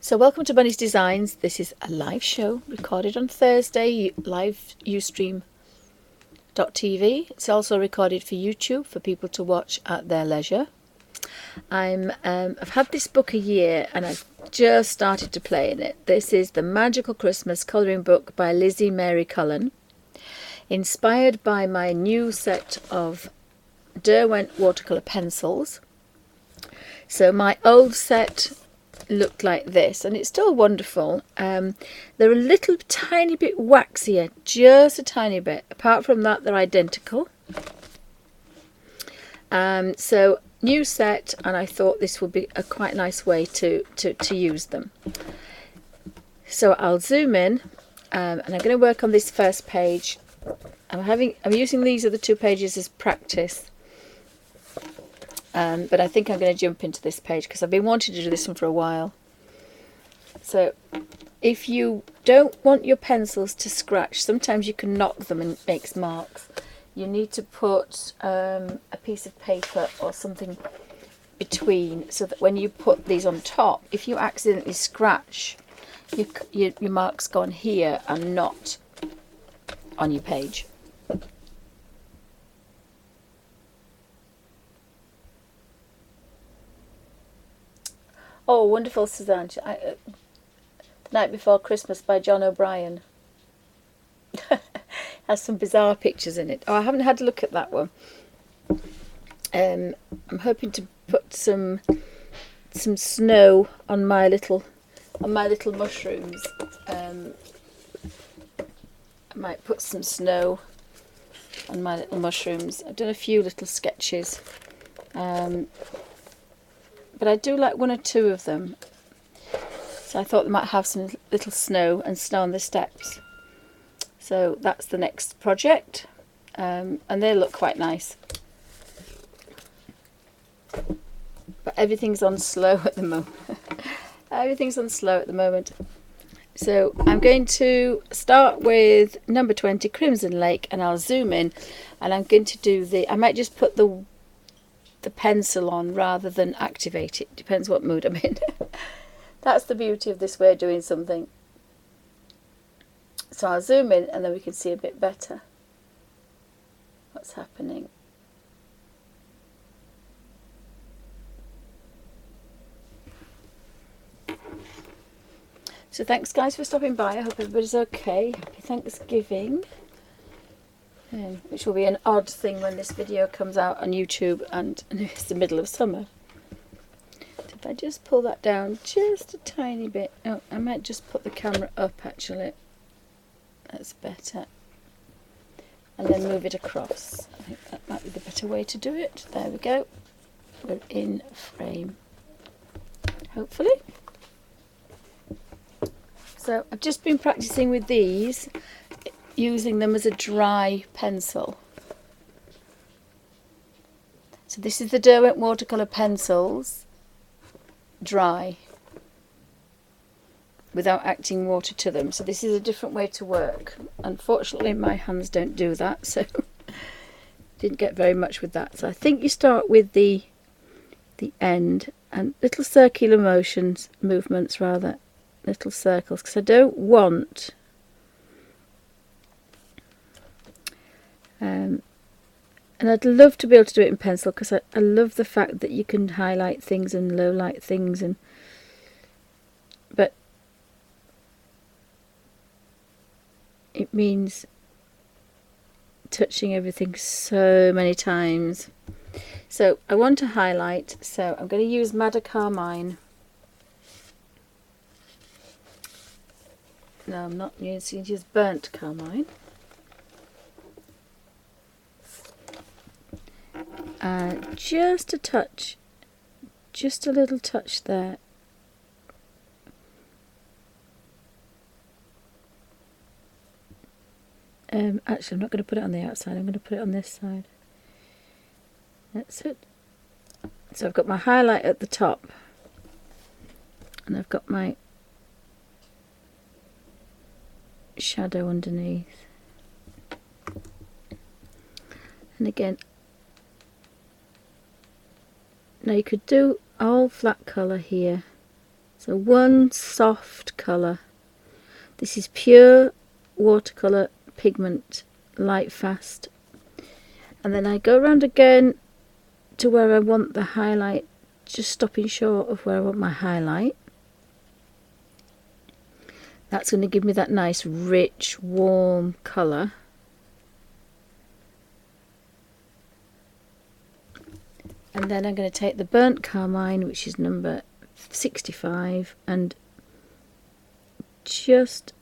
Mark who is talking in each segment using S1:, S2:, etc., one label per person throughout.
S1: So welcome to Bunny's Designs. This is a live show recorded on Thursday, live Ustream.tv. It's also recorded for YouTube for people to watch at their leisure. I've had this book a year and I've just started to play in it. This is The Magical Christmas colouring book by Lizzie Mary Cullen, inspired by my new set of Derwent watercolour pencils. So my old set looked like this, and it's still wonderful. They're a little tiny bit waxier, just a tiny bit. Apart from that, they're identical. So new set, and I thought this would be a quite nice way to use them. So I'll zoom in, and I'm going to work on this first page. I'm using these other two pages as practice. But I think I'm going to jump into this page because I've been wanting to do this one for a while. So if you don't want your pencils to scratch, sometimes you can knock them and it makes marks. You need to put a piece of paper or something between, so that when you put these on top, if you accidentally scratch, your marks go on here and not on your page. Oh, wonderful, Suzanne. The Night Before Christmas by John O'Brien. Has some bizarre pictures in it. Oh, I haven't had a look at that one. I'm hoping to put some snow on my little mushrooms. I might put some snow on my little mushrooms. I've done a few little sketches. But I do like one or two of them. So I thought they might have some little snow and snow on the steps. So that's the next project. And they look quite nice. But everything's on slow at the moment. Everything's on slow at the moment. So I'm going to start with number 20, Crimson Lake, and I'll zoom in. And I'm going to do I might just put the pencil on rather than activate it. Depends what mood I'm in. That's the beauty of this way of doing something. So I'll zoom in and then we can see a bit better what's happening. So thanks guys for stopping by. I hope everybody's okay. Happy Thanksgiving. Which will be an odd thing when this video comes out on YouTube and it's the middle of summer. So if I just pull that down just a tiny bit. Oh, I might just put the camera up actually. That's better. And then move it across. I think that might be the better way to do it. There we go. We're in frame. Hopefully. So I've just been practicing with these, using them as a dry pencil. So this is the Derwent watercolour pencils, dry, without acting water to them. So this is a different way to work. Unfortunately my hands don't do that, so didn't get very much with that. So I think you start with the end and little circular movements rather, little circles, because I don't want and I'd love to be able to do it in pencil because I love the fact that you can highlight things and low light things, but it means touching everything so many times. So I want to highlight, so I'm going to use Madder Carmine. No, I'm not using, use Burnt Carmine. Just a touch, just a little touch there. Actually, I'm not going to put it on the outside, I'm going to put it on this side. That's it. So I've got my highlight at the top, and I've got my shadow underneath. And again, now you could do all flat colour here, So one soft colour. This is pure watercolour pigment, light fast. And then I go around again to where I want the highlight, just stopping short of where I want my highlight. That's going to give me that nice rich warm colour. And then I'm going to take the burnt carmine, which is number 65, and just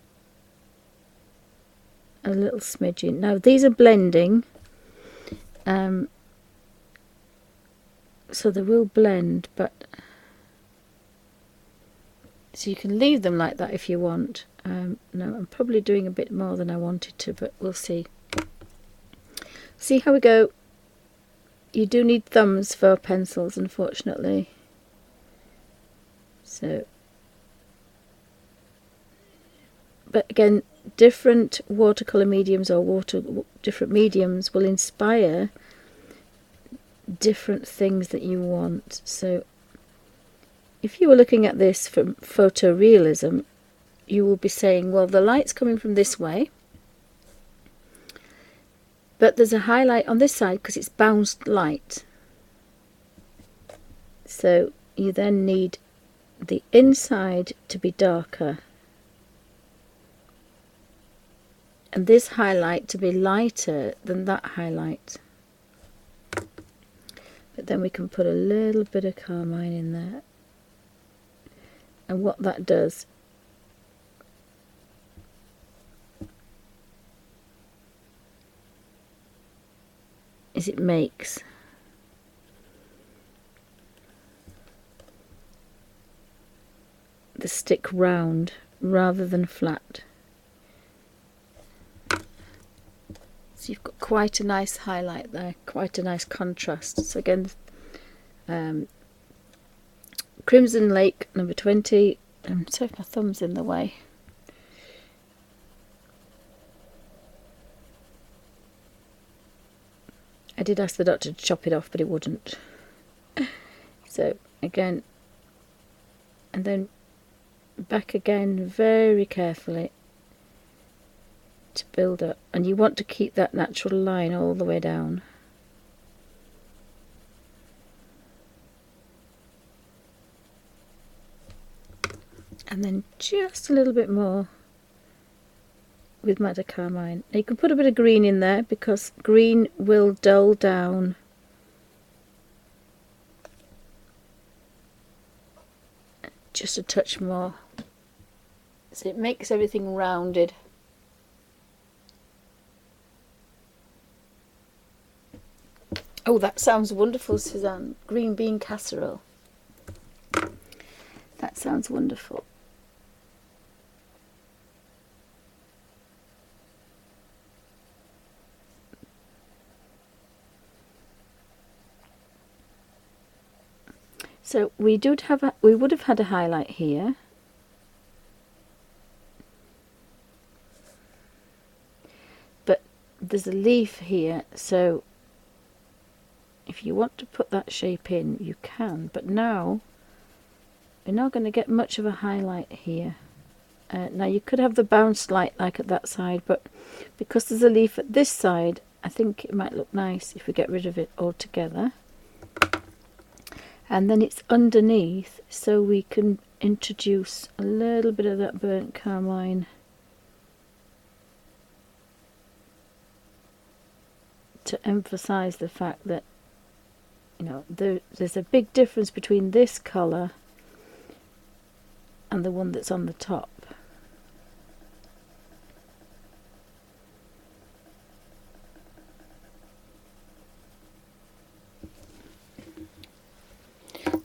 S1: a little smidgen. Now these are blending, so they will blend, but so you can leave them like that if you want. No, I'm probably doing a bit more than I wanted to, but we'll see. See how we go. You do need thumbs for pencils, unfortunately. So, but again, different watercolor mediums or different mediums will inspire different things that you want. So if you were looking at this from photorealism, you will be saying, well, the light's coming from this way, but there's a highlight on this side because it's bounced light. So you then need the inside to be darker and this highlight to be lighter than that highlight. But then we can put a little bit of carmine in there, and what that does is it makes the stick round rather than flat. So you've got quite a nice highlight there, quite a nice contrast. So again, Crimson Lake number 20. Sorry if my thumb's in the way. I did ask the doctor to chop it off, but it wouldn't. So again, and then back again very carefully to build up, and you want to keep that natural line all the way down. And then just a little bit more with madder carmine. Now you can put a bit of green in there because green will dull down just a touch more, so it makes everything rounded. Oh, that sounds wonderful, Suzanne. Green bean casserole. That sounds wonderful. So we would have had a highlight here. But there's a leaf here, so if you want to put that shape in, you can. But now we're not going to get much of a highlight here. Now you could have the bounced light like at that side, but because there's a leaf at this side, I think it might look nice if we get rid of it altogether. And then it's underneath, so we can introduce a little bit of that burnt carmine to emphasize the fact that, you know, there's a big difference between this colour and the one that's on the top.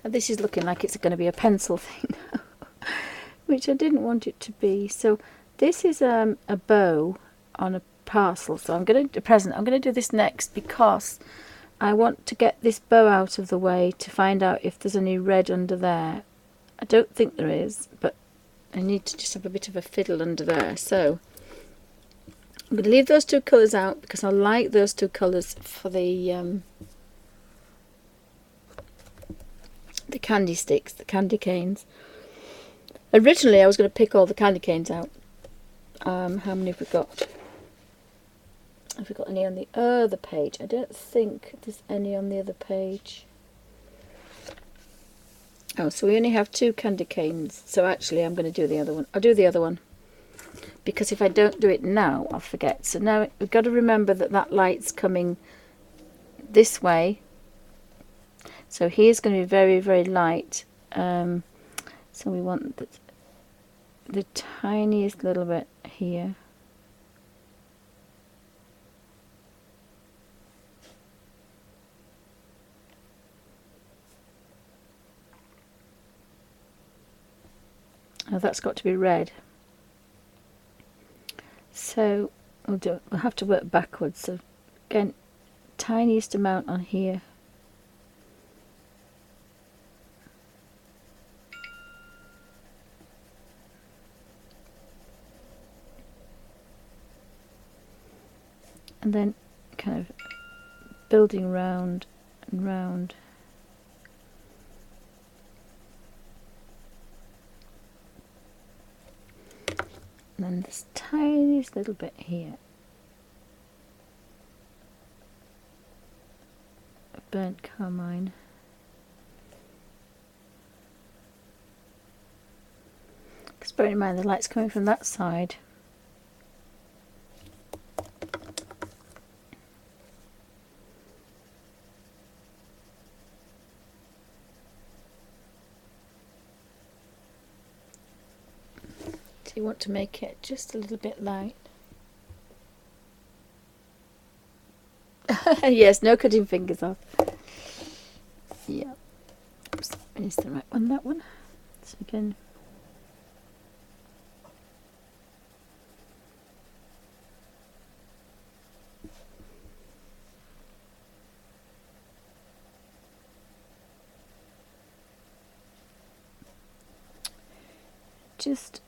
S1: Now this is looking like it's going to be a pencil thing, which I didn't want it to be. So this is a bow on a parcel. So I'm going to do this next because I want to get this bow out of the way to find out if there's any red under there. I don't think there is, but I need to just have a bit of a fiddle under there. So I'm going to leave those two colours out because I like those two colours for the candy sticks, the candy canes. Originally I was going to pick all the candy canes out. How many have we got? Have we got any on the other page? I don't think there's any on the other page. Oh, so we only have 2 candy canes. So actually I'm going to do the other one. I'll do the other one, because if I don't do it now, I'll forget. So now we've got to remember that that light's coming this way. So here's going to be very, very light. So we want the tiniest little bit here. Oh, that's got to be red. So we'll have to work backwards. So again, tiniest amount on here. And then kind of building round and round. And then this tiniest little bit here. Burnt carmine. Because bear in mind the light's coming from that side. So you want to make it just a little bit light. Yes, no cutting fingers off. Yeah. Oops, is the right one, that one. So again. Just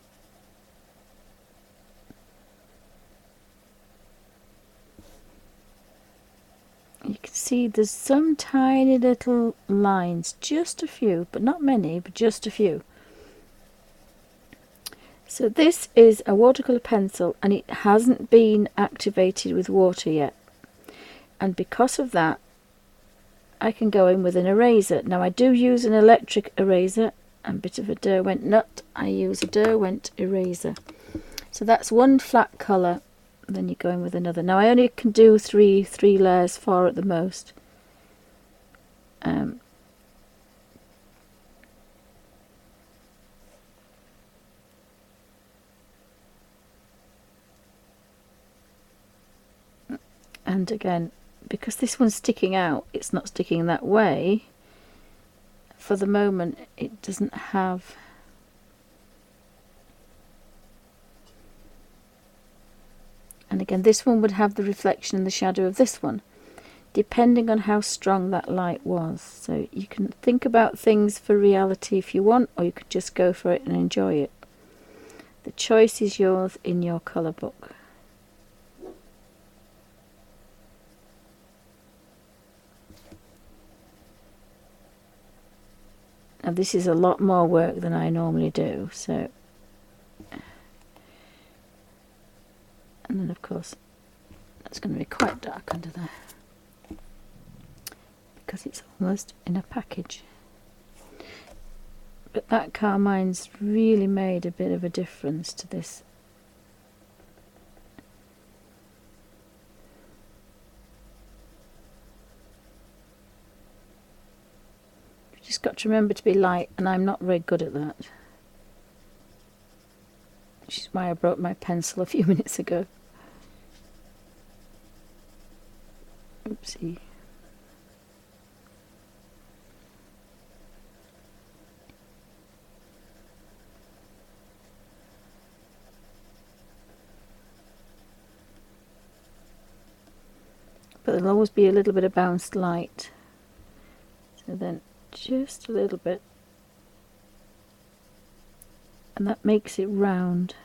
S1: you can see there's some tiny little lines, just a few, but not many, but just a few. So this is a watercolour pencil and it hasn't been activated with water yet. And because of that, I can go in with an eraser. Now I do use an electric eraser, and a bit of a Derwent nut. I use a Derwent eraser. So that's one flat colour, and then you go in with another. Now I only can do three layers, 4 at the most. And again, because this one's sticking out, it's not sticking that way. For the moment, it doesn't have. And again, this one would have the reflection and the shadow of this one, depending on how strong that light was. So you can think about things for reality if you want, or you could just go for it and enjoy it. The choice is yours in your colour book. Now this is a lot more work than I normally do, so. And then of course, that's going to be quite dark under there, because it's almost in a package. But that carmine's really made a bit of a difference to this. You've just got to remember to be light, and I'm not very good at that. Which is why I broke my pencil a few minutes ago. Oopsie. But there'll always be a little bit of bounced light. So then just a little bit. And that makes it round.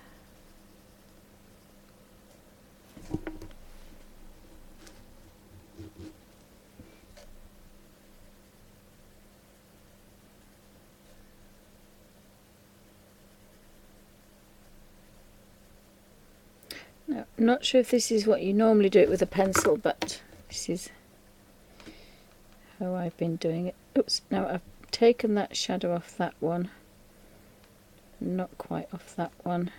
S1: Now, I'm not sure if this is what you normally do it with a pencil, but this is how I've been doing it. Oops, now I've taken that shadow off that one, not quite off that one.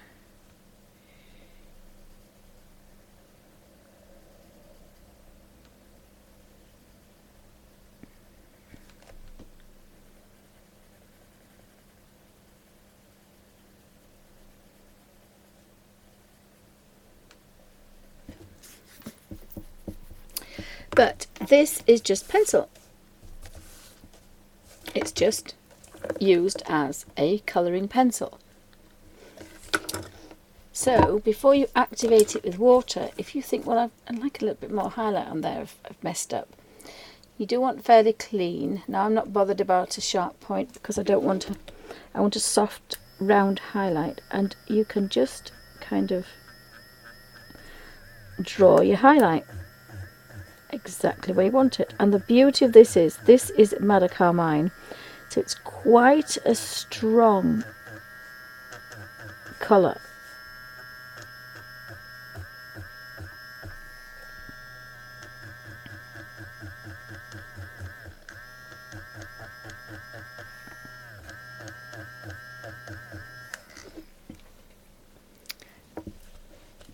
S1: But this is just pencil. It's just used as a colouring pencil. So before you activate it with water, if you think, well, I'd like a little bit more highlight on there, I've messed up. You do want fairly clean. Now I'm not bothered about a sharp point because I don't want I want a soft round highlight, and you can just kind of draw your highlight exactly where you want it. And the beauty of this is Madder Carmine, so it's quite a strong colour.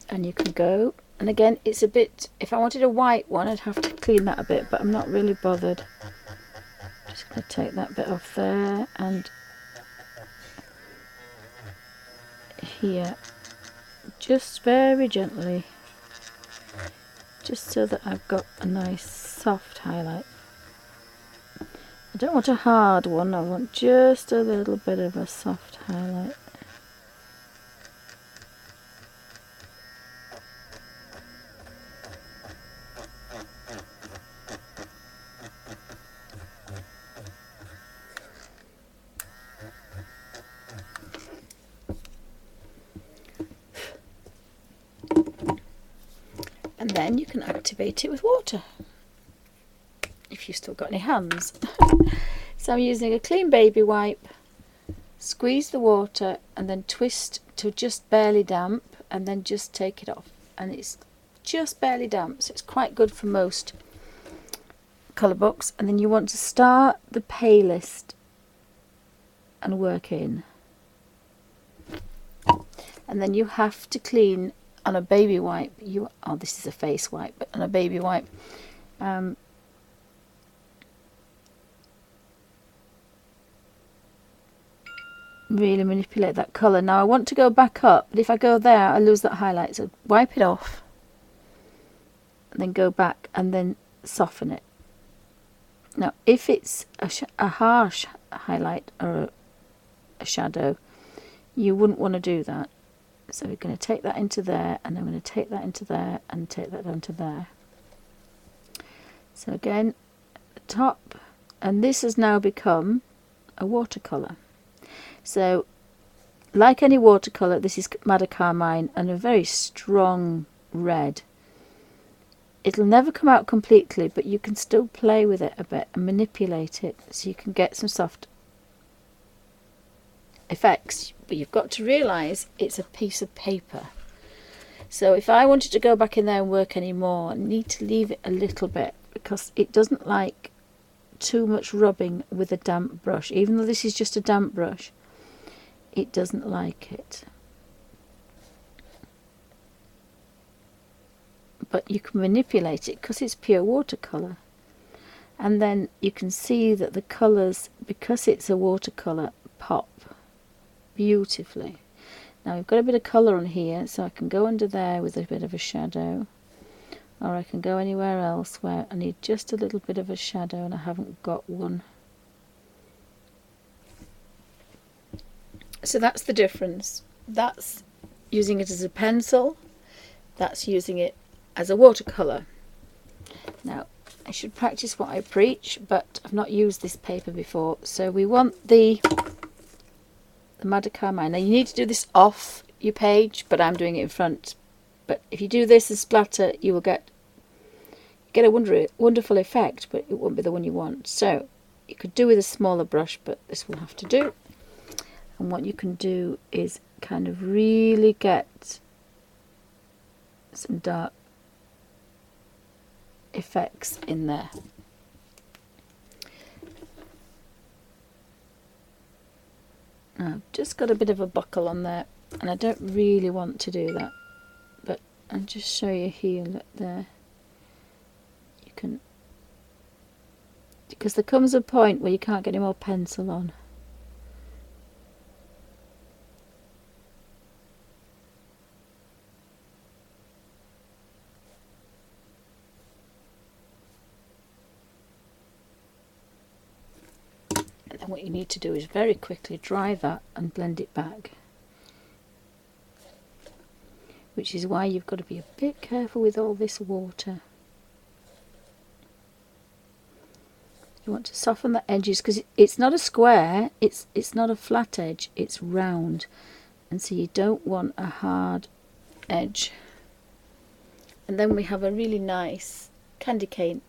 S1: And you can go, and again it's a bit, if I wanted a white one I'd have to clean that a bit, but I'm not really bothered. Just going to take that bit off there and here, just very gently, just so that I've got a nice soft highlight. I don't want a hard one, I want just a little bit of a soft highlight. And then you can activate it with water, if you've still got any hands. So I'm using a clean baby wipe, squeeze the water and then twist to just barely damp, and then just take it off. And it's just barely damp, so it's quite good for most colour books. And then you want to start the palest and work in. And then you have to clean on a baby wipe. This is a face wipe, but on a baby wipe, really manipulate that colour. Now I want to go back up, but if I go there I lose that highlight, so wipe it off and then go back and then soften it. Now if it's a harsh highlight or a shadow, you wouldn't want to do that. So we're going to take that into there, and I'm going to take that into there and take that down to there. So again, the top, and this has now become a watercolour. So like any watercolour, this is Madder Carmine and a very strong red. It'll never come out completely, but you can still play with it a bit and manipulate it so you can get some soft effects. But you've got to realise it's a piece of paper. So if I wanted to go back in there and work any more, I need to leave it a little bit because it doesn't like too much rubbing with a damp brush. Even though this is just a damp brush, it doesn't like it. But you can manipulate it because it's pure watercolour. And then you can see that the colours, because it's a watercolour, pop beautifully. Now we've got a bit of colour on here, so I can go under there with a bit of a shadow, or I can go anywhere else where I need just a little bit of a shadow and I haven't got one. So that's the difference. That's using it as a pencil, that's using it as a watercolour. Now I should practice what I preach, but I've not used this paper before, so we want the Madder Carmine. Now you need to do this off your page, but I'm doing it in front. But if you do this as splatter, you will get a wonderful effect, but it won't be the one you want. So you could do with a smaller brush, but this will have to do. And what you can do is kind of really get some dark effects in there. Now, I've just got a bit of a buckle on there, and I don't really want to do that, but I'll just show you here, look there. You can, because there comes a point where you can't get any more pencil on. And then what you need to do is very quickly dry that and blend it back. Which is why you've got to be a bit careful with all this water. You want to soften the edges, because it's not a square, it's not a flat edge, it's round. And so you don't want a hard edge. And then we have a really nice candy cane.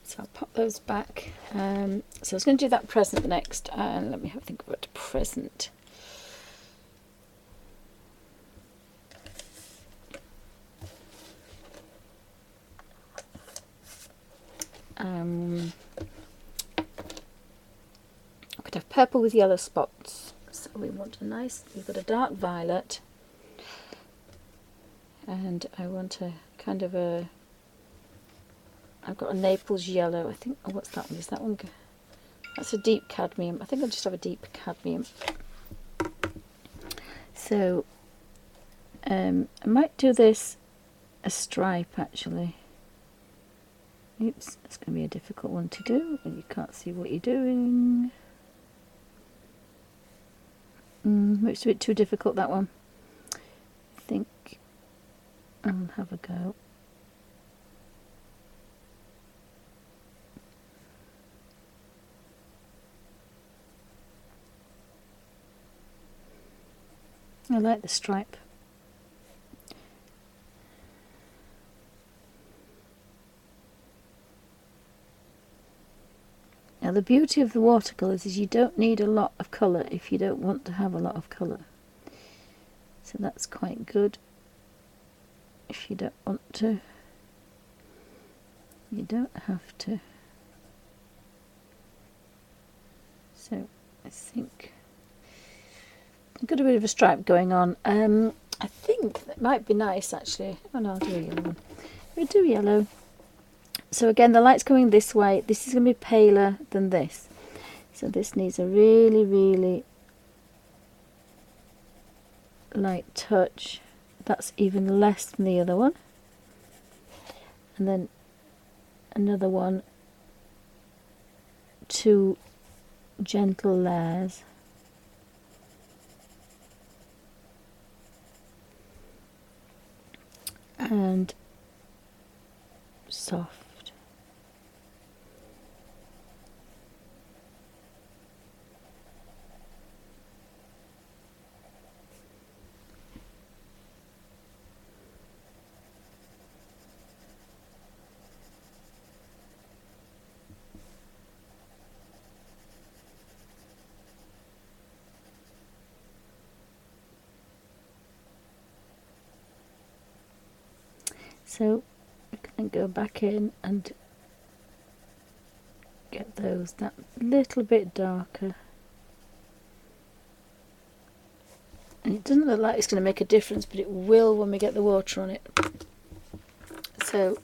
S1: So I'll pop those back. So I was going to do that present next, and let me have a think about the present. I could have purple with yellow spots. So we want a nice, we've got a dark violet, and I want a kind of a, I've got a Naples yellow, I think. Oh, what's that one? Is that one? That's a deep cadmium. I think I'll just have a deep cadmium. So I might do this a stripe actually. Oops, that's going to be a difficult one to do when you can't see what you're doing. It's a bit too difficult, that one. I think I'll have a go. I like the stripe. Now the beauty of the watercolours is you don't need a lot of colour if you don't want to have a lot of colour. So that's quite good if you don't want to. You don't have to. So I think I've got a bit of a stripe going on. I think that might be nice actually. Oh no, I'll do a yellow one. We'll do yellow. So again, the light's coming this way. This is going to be paler than this. So this needs a really, really light touch. That's even less than the other one. And then another one, 2 gentle layers. And soft. So we can go back in and get those that little bit darker. And it doesn't look like it's going to make a difference, but it will when we get the water on it. So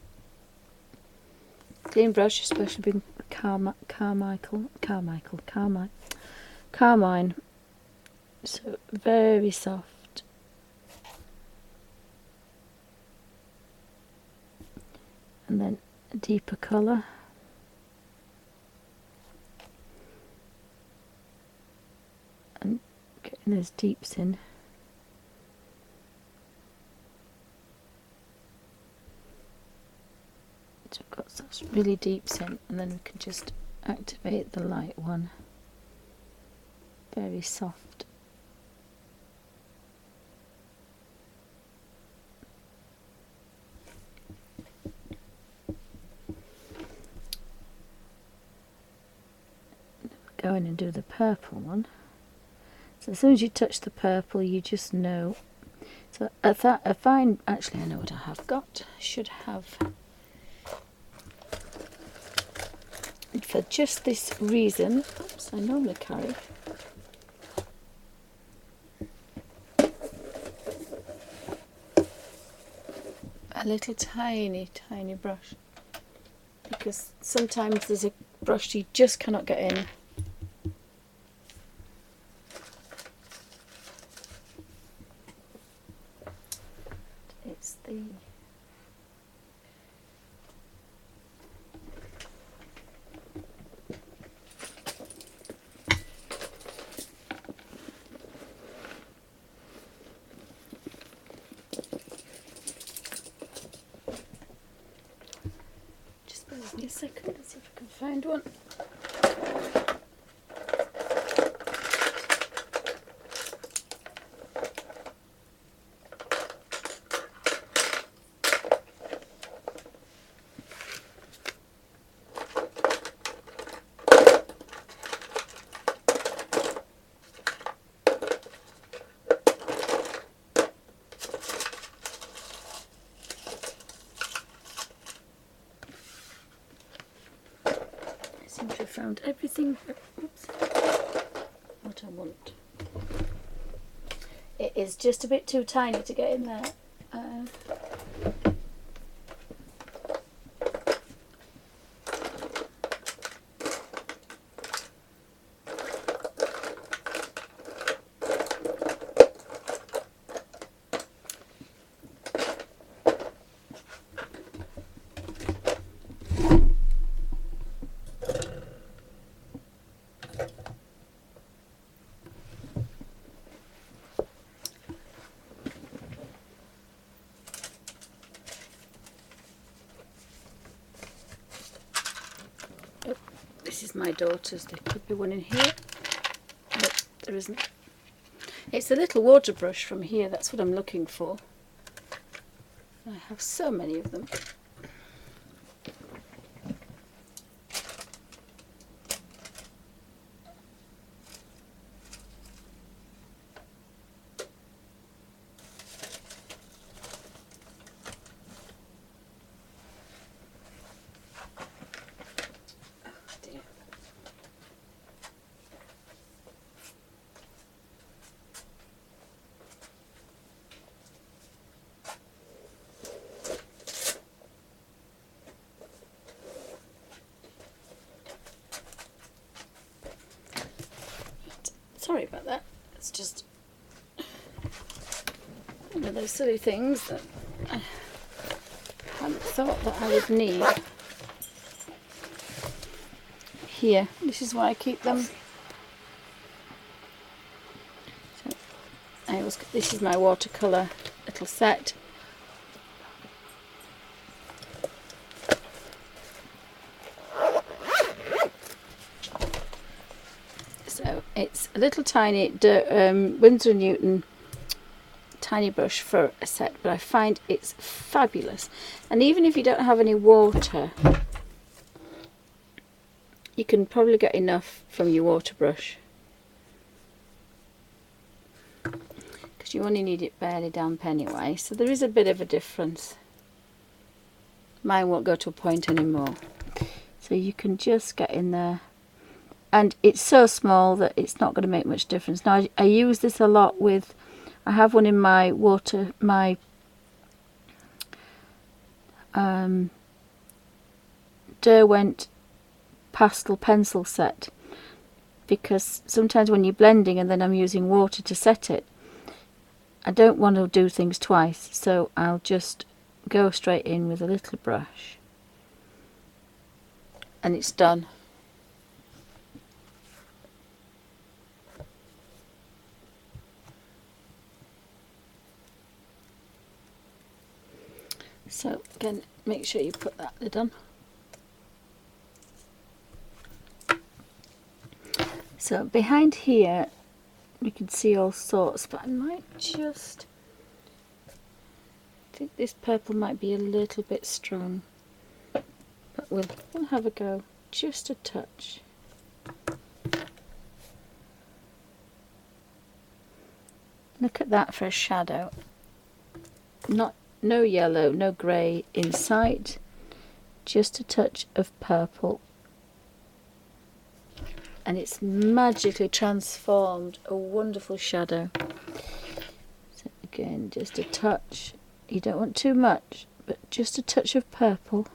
S1: clean brush, especially being carmine. So very soft. And then a deeper colour. And getting those deeps in. So we've got such really deeps in, and then we can just activate the light one. Very soft. Go in and do the purple one. So as soon as you touch the purple, you just know. So I find, actually I know what I have got. I should have, for just this reason, oops, I normally carry a little tiny brush, because sometimes there's a brush you just cannot get in. It's the just bear with me a second, let's see if I can find one. I seem to have found everything. Oops. What I want. It is just a bit too tiny to get in there. This is my daughter's. There could be one in here, but there isn't. It's a little water brush from here. That's what I'm looking for. I have so many of them. Sorry about that. It's just one of those silly things that I hadn't thought that I would need. Here, this is why I keep them. So this is my watercolour little set. So it's a little tiny Winsor & Newton tiny brush for a set, but I find it's fabulous. And even if you don't have any water, you can probably get enough from your water brush, because you only need it barely damp anyway, so there is a bit of a difference. Mine won't go to a point anymore, so you can just get in there. And it's so small that it's not going to make much difference. Now I use this a lot with, I have one in my Derwent pastel pencil set, because sometimes when you're blending and then I'm using water to set it, I don't want to do things twice, so I'll just go straight in with a little brush and it's done. So again, make sure you put that lid on. So behind here we can see all sorts, but I might just, I think this purple might be a little bit strong, but we'll have a go, just a touch. Look at that for a shadow. No yellow, no grey in sight, just a touch of purple. And it's magically transformed a wonderful shadow. So again, just a touch. You don't want too much, but just a touch of purple.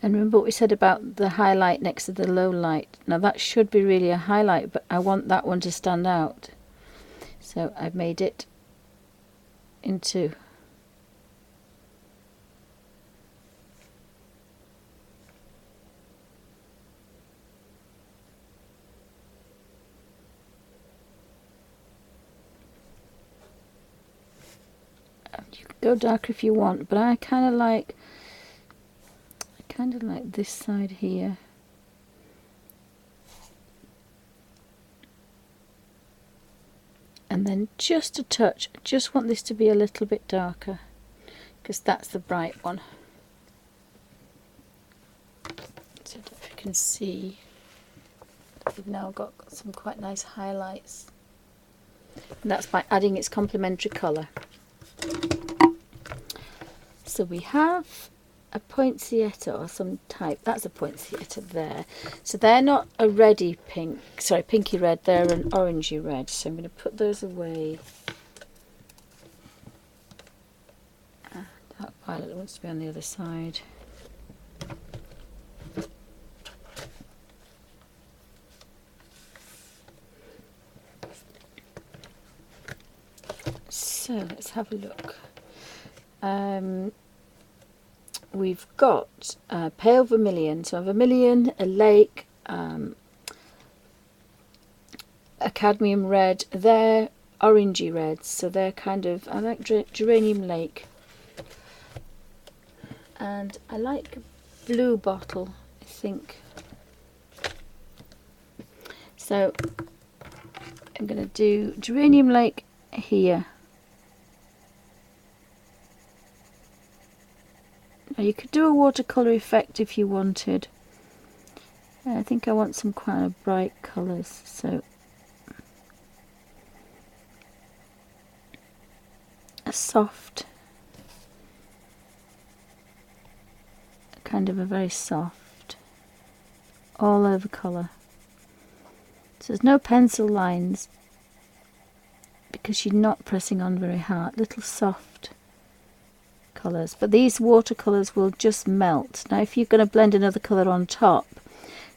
S1: And remember what we said about the highlight next to the low light. Now that should be really a highlight, but I want that one to stand out. So I've made it into you could go darker if you want, but I kind of like this side here. And then just a touch. I just want this to be a little bit darker because that's the bright one. So if you can see, we've now got some quite nice highlights. And that's by adding its complementary colour. So we have a poinsettia or some type. That's a poinsettia there. So they're not a reddy pink, sorry, pinky red, they're an orangey red. So I'm going to put those away. That violet wants to be on the other side. So let's have a look. We've got pale vermilion, so a vermilion, a lake, a cadmium red. They're orangey reds, so they're kind of, I like geranium lake, and I like blue bottle, I think. So I'm going to do geranium lake here. Now you could do a watercolour effect if you wanted. I think I want some kind of bright colours, so a soft, kind of a very soft, all over colour. So there's no pencil lines because you're not pressing on very hard, little soft colours, but these watercolours will just melt. Now if you're going to blend another colour on top,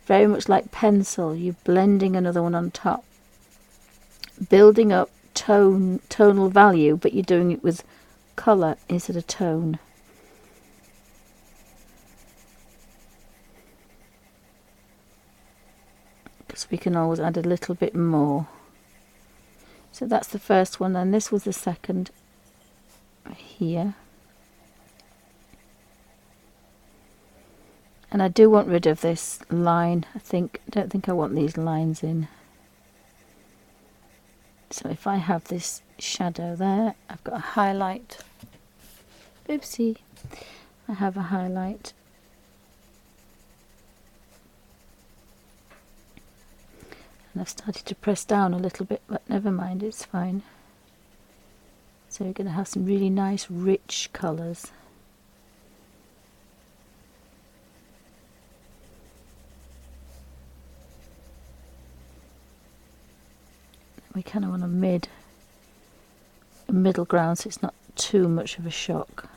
S1: very much like pencil, you're blending another one on top, building up tonal value, but you're doing it with colour instead of tone. Because we can always add a little bit more. So that's the first one, and this was the second here. And I do want rid of this line. Don't think I want these lines in. So if I have this shadow there, I've got a highlight. Oopsie. I have a highlight. And I've started to press down a little bit, but never mind, it's fine. So you're going to have some really nice rich colours. We kind of want a middle ground so it's not too much of a shock.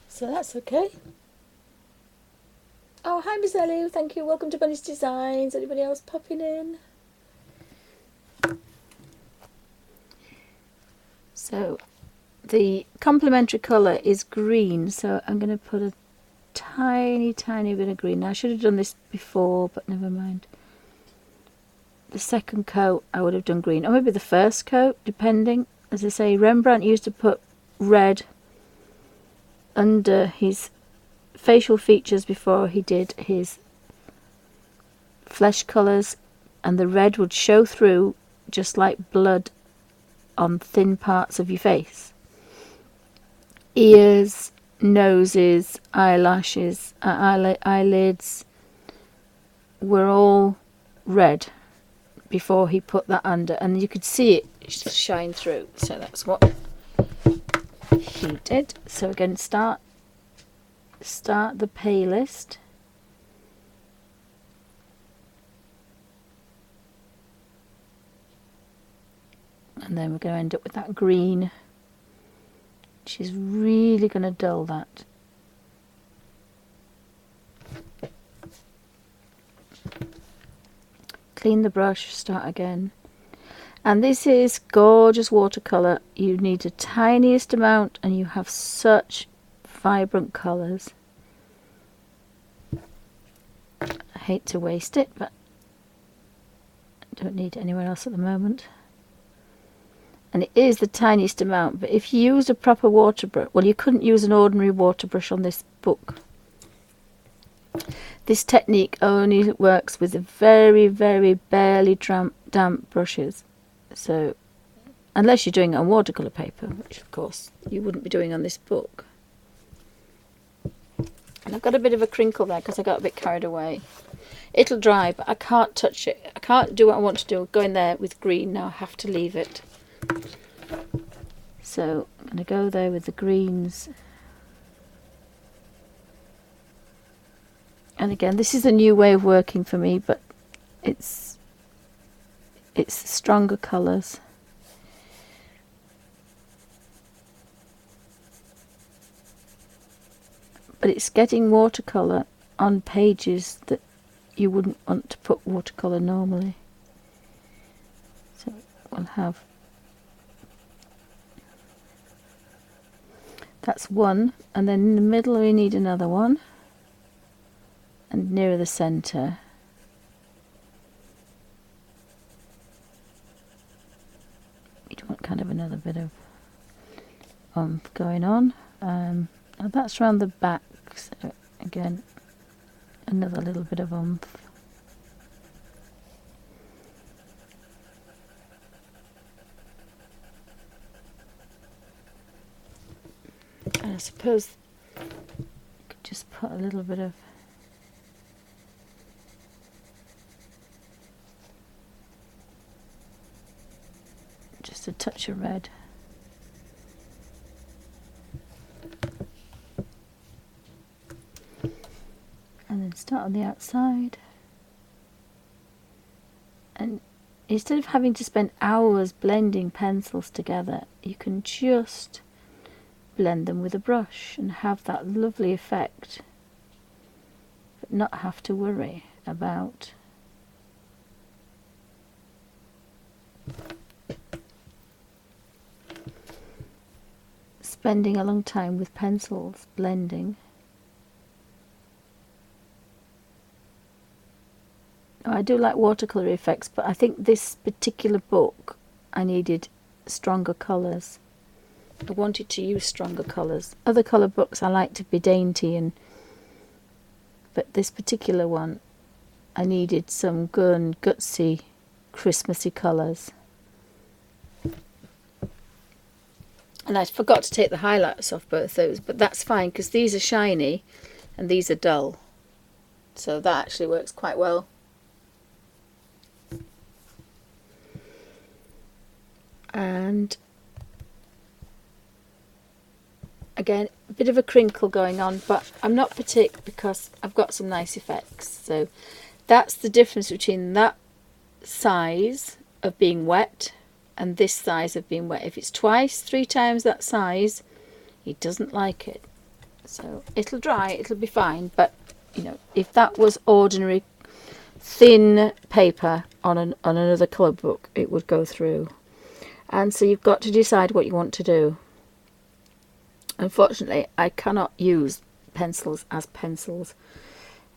S1: So that's okay. Oh, hi Miss Ellie, thank you. Welcome to Bunny's Designs. Anybody else popping in? So the complementary colour is green, so I'm going to put a tiny bit of green. Now I should have done this before, but never mind. The second coat I would have done green, or maybe the first coat, depending. As I say, Rembrandt used to put red under his facial features before he did his flesh colours, and the red would show through just like blood on thin parts of your face. Ears, noses, eyelashes, eyelids were all red before he put that under, and you could see it shine through. So that's what he did. So again, start the palest, and then we're going to end up with that green. She's really going to dull that. Clean the brush, start again. And this is gorgeous watercolour. You need the tiniest amount and you have such vibrant colours. I hate to waste it, but I don't need it anywhere else at the moment. And it is the tiniest amount, but if you use a proper water brush, well, you couldn't use an ordinary water brush on this book. This technique only works with very, very barely damp brushes. So, unless you're doing it on watercolour paper, which of course you wouldn't be doing on this book. And I've got a bit of a crinkle there because I got a bit carried away. It'll dry, but I can't touch it. I can't do what I want to do. Go in there with green now. I have to leave it. So I'm going to go there with the greens. And again, this is a new way of working for me, but it's stronger colours. But it's getting watercolour on pages that you wouldn't want to put watercolour normally. So we'll have, that's one, and then in the middle we need another one, and nearer the centre. You'd want kind of another bit of going on. Now that's around the back, so again another little bit of oomph. And I suppose I could just put a little bit of just a touch of red. And then start on the outside. And instead of having to spend hours blending pencils together, you can just blend them with a brush and have that lovely effect, but not have to worry about spending a long time with pencils blending. I do like watercolour effects, but I think this particular book I needed stronger colours. I wanted to use stronger colours. Other colour books I like to be dainty, but this particular one I needed some good, gutsy, Christmassy colours. And I forgot to take the highlights off both those, but that's fine because these are shiny and these are dull. So that actually works quite well. And again, a bit of a crinkle going on, but I'm not particular because I've got some nice effects. So that's the difference between that size of being wet and this size of being wet. If it's twice, 3 times that size, he doesn't like it. So it'll dry, it'll be fine, but you know, if that was ordinary thin paper on another colour book, it would go through. And so you've got to decide what you want to do. Unfortunately, I cannot use pencils as pencils.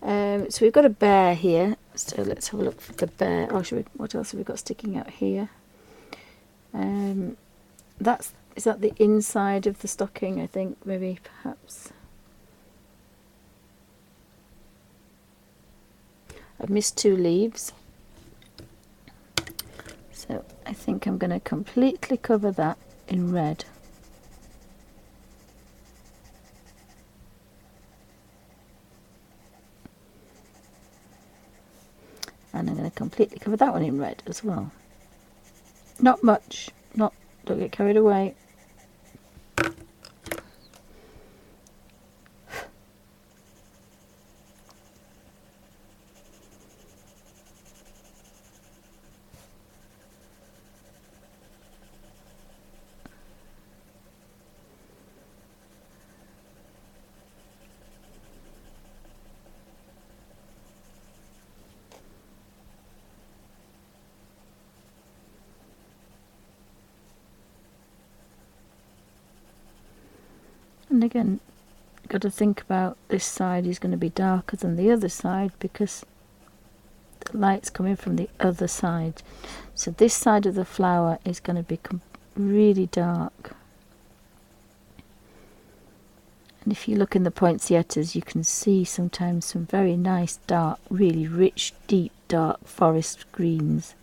S1: So we've got a bear here. So let's have a look for the bear. Oh, what else have we got sticking out here? Is that the inside of the stocking? I think maybe perhaps. I've missed 2 leaves. So I think I'm going to completely cover that in red. And I'm going to completely cover that one in red as well. Not much, don't get carried away. And again, got to think about this side is going to be darker than the other side because the light's coming from the other side. So this side of the flower is going to become really dark. And if you look in the poinsettias, you can see sometimes some very nice dark, really rich, deep, dark forest greens.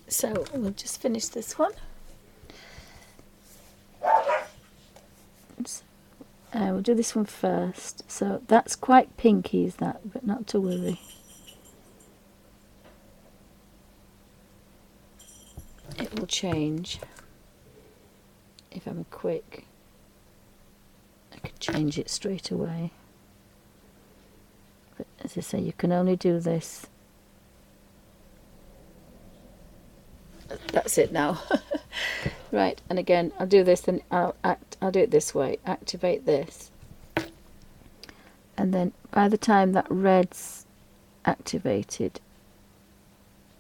S1: So we'll just finish this one. We'll do this one first. So that's quite pinky, is that, but not to worry. It will change. If I'm quick, I can change it straight away. But as I say, you can only do this. That's it now. Right, and again, I'll do this, and I'll do it this way. Activate this, and then by the time that red's activated,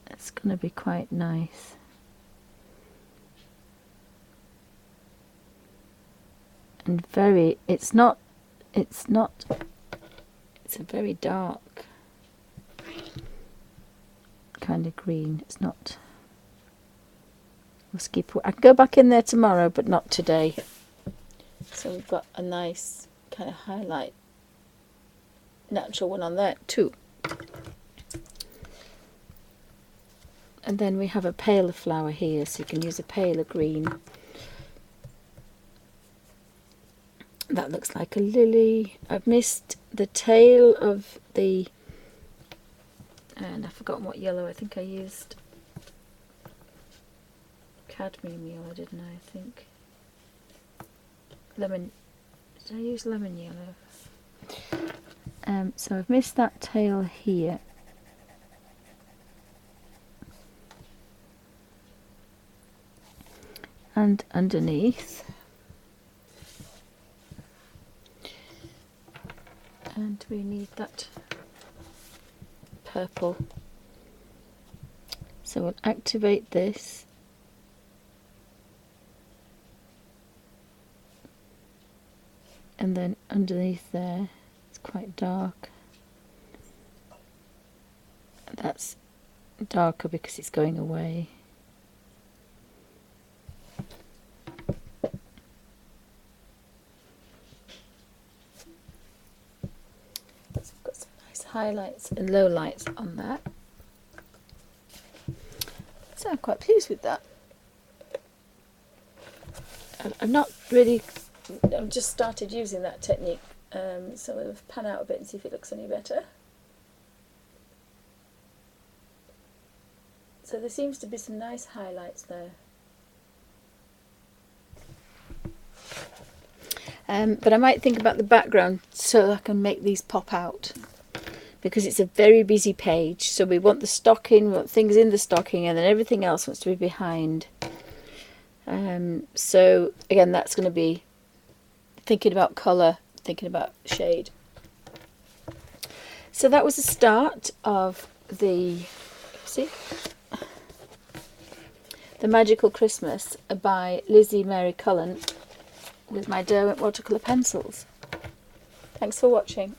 S1: it's going to be quite nice. And it's a very dark kind of green. It's not. I can go back in there tomorrow, but not today. So we've got a nice kind of highlight, natural one on there too. And then we have a paler flower here, so you can use a paler green. That looks like a lily. I've missed the tail of the, and I've forgotten what yellow. I think I used cadmium yellow, didn't I? I think lemon. Did I use lemon yellow? So I've missed that tail here. And underneath. And we need that purple. So we'll activate this. And then underneath there, it's quite dark. That's darker because it's going away. So we've got some nice highlights and lowlights on that. So I'm quite pleased with that. I'm not really, I've just started using that technique, so we'll pan out a bit and see if it looks any better. So there seems to be some nice highlights there. But I might think about the background so I can make these pop out, because it's a very busy page. So we want the stocking, we want things in the stocking, and then everything else wants to be behind. So again, that's going to be thinking about colour, thinking about shade. So that was the start of the, see, The Magical Christmas by Lizzie Mary Cullen with my Derwent watercolour pencils. Thanks for watching.